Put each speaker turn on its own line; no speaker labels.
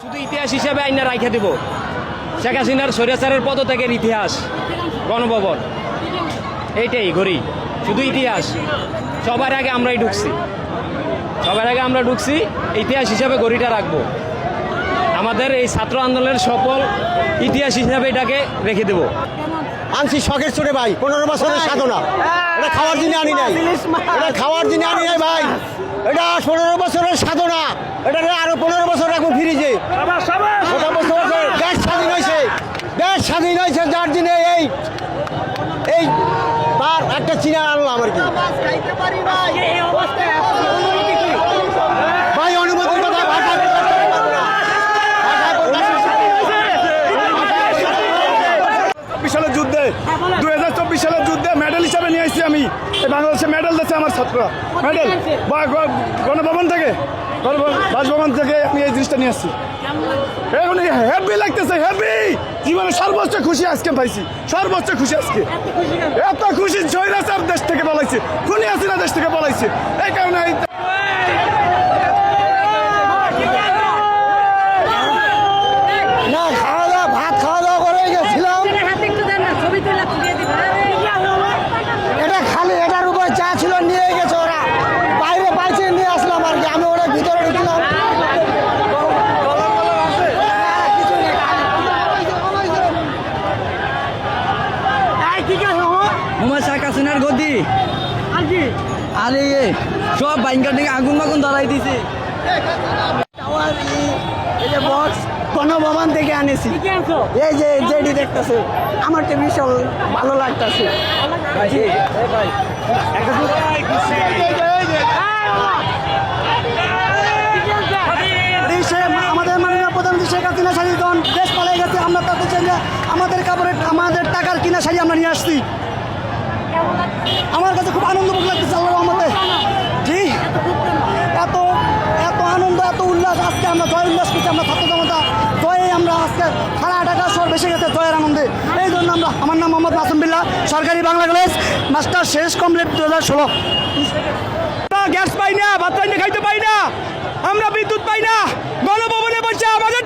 শুধু ইতিহাস হিসেবে আইনা রাইখা দেব শেখ হাসিনার স্বৈরাচারের পদত্যাগের ইতিহাস গণভবন এইটাই ঘড়ি শুধু ইতিহাস সবার আগে আমরাই ঢুকছি ইতিহাস হিসাবে ঘড়িটা রাখবো আমাদের এই ছাত্র আন্দোলনের সফল ইতিহাস হিসাবে এটাকে রেখে দেব
আনছি শখের চোরে ভাই 15 বছরের সাধনা এটা খাওয়ার জন্য আনি নাই ভাই এটা 15 বছরের সাধনা এটা আরো 15 বছর রাখবো ফ্রিজে দেশ স্বাধীন হয়েছে যার জন্য এই তার একটা চিনা আনলাম আর কি ভাই অনুমতির কথা ভাষায় প্রকাশ করতে পারবো না।
সালের যুদ্ধে 2024 সালের যুদ্ধে মেডেল হিসাবে নিয়ে আসছি আমি বাংলাদেশে মেডেল দিচ্ছে আমার ছাত্ররা মেডেল গণভবন থেকে বাসভবন থেকে আমি এই জিনিসটা নিয়ে আসছি এখন হেভি লাগতেছে হেভি জীবনে সর্বোচ্চ খুশি আজকে পাইছি সর্বোচ্চ খুশি আজকে এত খুশি স্বৈরাচার দেশ থেকে বলাইছে খুনি হাসিনা দেশ থেকে বলাইছে এই কারণে
ভাত খাওয়া দাওয়া করে গেছিলাম এটা খালি এটার উপর চা ছিল নিয়ে গেছে ওরা বাইরে পাইছে নিয়ে আসলাম আর কি আমি ওরা ভিতরে ঢুকলাম
শেখ হাসিনার গদি আরে সব বাইঙ্কার থেকে আগুন বাগুন ধরাই দিছে
গণভবন থেকে আনেছি এই যে যেটি দেখতেছে আমার তো ভীষণ ভালো লাগতেছে আমাদের মাননীয় প্রধানমন্ত্রী শেখ হাসিনা শাড়ি যখন দেশ পালাই গেছে আমরা তাদের জন্য আমাদের টাকার কিনা শাড়ি আমরা নিয়ে আসছি আমার কাছে খুব আনন্দবোধ লাগতেছে আল্লাহ আমাদের জি এত এত আনন্দ এত উল্লাস আজকে আমরা জয় উল্লাস করছি আমরা ছাত্র জনতা জয়ে আমরা আজকে সারা ঢাকা শহর বেশি গেছে জয়ের আনন্দে এই জন্য আমরা আমার নাম মোহাম্মদ মাসুম বিল্লাহ সরকারি বাংলা কলেজ মাস্টার শেষ কমপ্লিট 2016
গ্যাস পাই না ভাত পাই না খাইতে পাই না আমরা বিদ্যুৎ পাই না গণভবনে বসে আমাদের